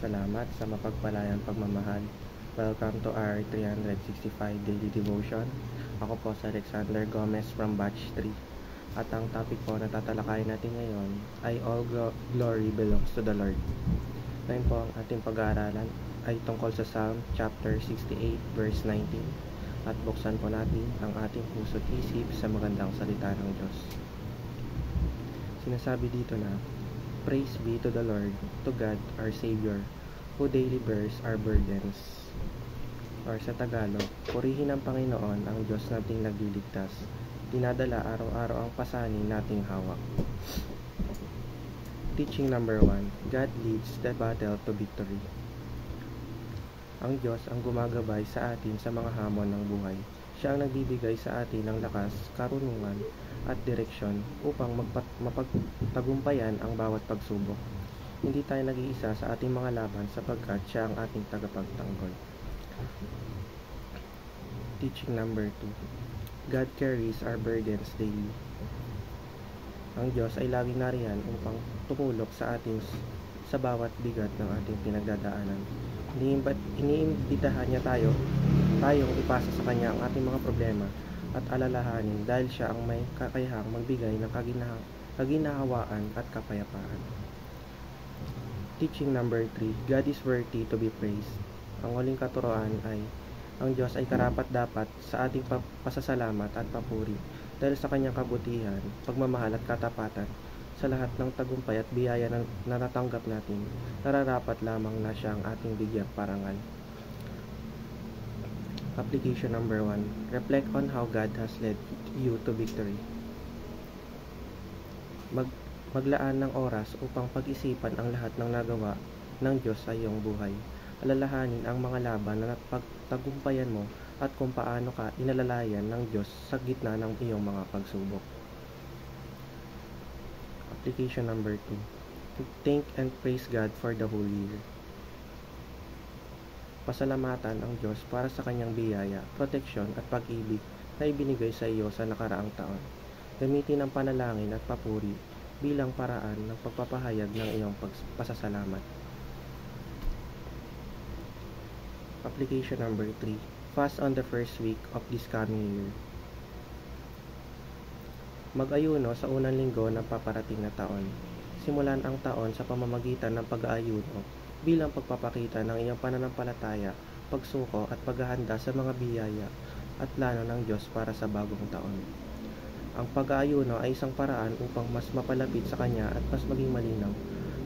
salamat sa mapagpalayang pagmamahal. Welcome to our 365 Daily Devotion. Ako po si Alexander Gomez from Batch 3. At ang topic po na tatalakayin natin ngayon ay All Glory Belongs to the Lord. Ngayon po ang ating pag-aaralan ay tungkol sa Psalm chapter 68 verse 19. At buksan po natin ang ating puso't isip sa magandang salita ng Diyos. Sinasabi dito na, Praise be to the Lord, to God our Savior, who daily bears our burdens. Or sa Tagalog, purihin ng Panginoon ang Diyos nating nagliligtas. Dinadala araw-araw ang pasanin nating hawak. Teaching number 1, God leads the battle to victory. Ang Diyos ang gumagabay sa atin sa mga hamon ng buhay. Siya ang nagbibigay sa atin ng lakas, karunungan, at direksyon upang mapagtagumpayan ang bawat pagsubok. Hindi tayo nag-iisa sa ating mga laban sapagkat siya ang ating tagapagtanggol. Teaching number 2, God carries our burdens daily. Ang Diyos ay laging nariyan upang tumulong sa atin sa bawat bigat ng ating pinagdadaanan. Iniimbitahan niya tayong ipasa sa Kanya ang ating mga problema at alalahanin dahil siya ang may kakayahang magbigay ng kaginahawaan at kapayapaan. Teaching number 3, God is worthy to be praised. Ang huling katuroan ay, ang Diyos ay karapat-dapat sa ating pasasalamat at papuri dahil sa Kanyang kabutihan, pagmamahal at katapatan. Sa lahat ng tagumpay at biyaya na natanggap natin, nararapat lamang na siya ang ating bigyang parangal. Application number 1. Reflect on how God has led you to victory. Maglaan ng oras upang pag-isipan ang lahat ng nagawa ng Diyos sa iyong buhay. Alalahanin ang mga laban na pagtagumpayan mo at kung paano ka inalalayan ng Diyos sa gitna ng iyong mga pagsubok. Application number 2. Thank and praise God for the whole year. Pasalamatan ang Diyos para sa Kanyang biyaya, proteksyon at pag-ibig na ibinigay sa iyo sa nakaraang taon. Gamitin ang panalangin at papuri bilang paraan ng pagpapahayag ng iyong pasasalamat. Application number 3. Fast on the first week of this coming year. Mag-ayuno sa unang linggo ng paparating na taon. Simulan ang taon sa pamamagitan ng pag-aayuno bilang pagpapakita ng iyong pananampalataya, pagsuko at paghahanda sa mga biyaya at plano ng Diyos para sa bagong taon. Ang pag-aayuno ay isang paraan upang mas mapalapit sa Kanya at mas maging malinaw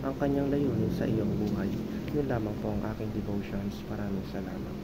ang Kanyang layunin sa iyong buhay. Yun lamang po ang aking devotions. Maraming salamat.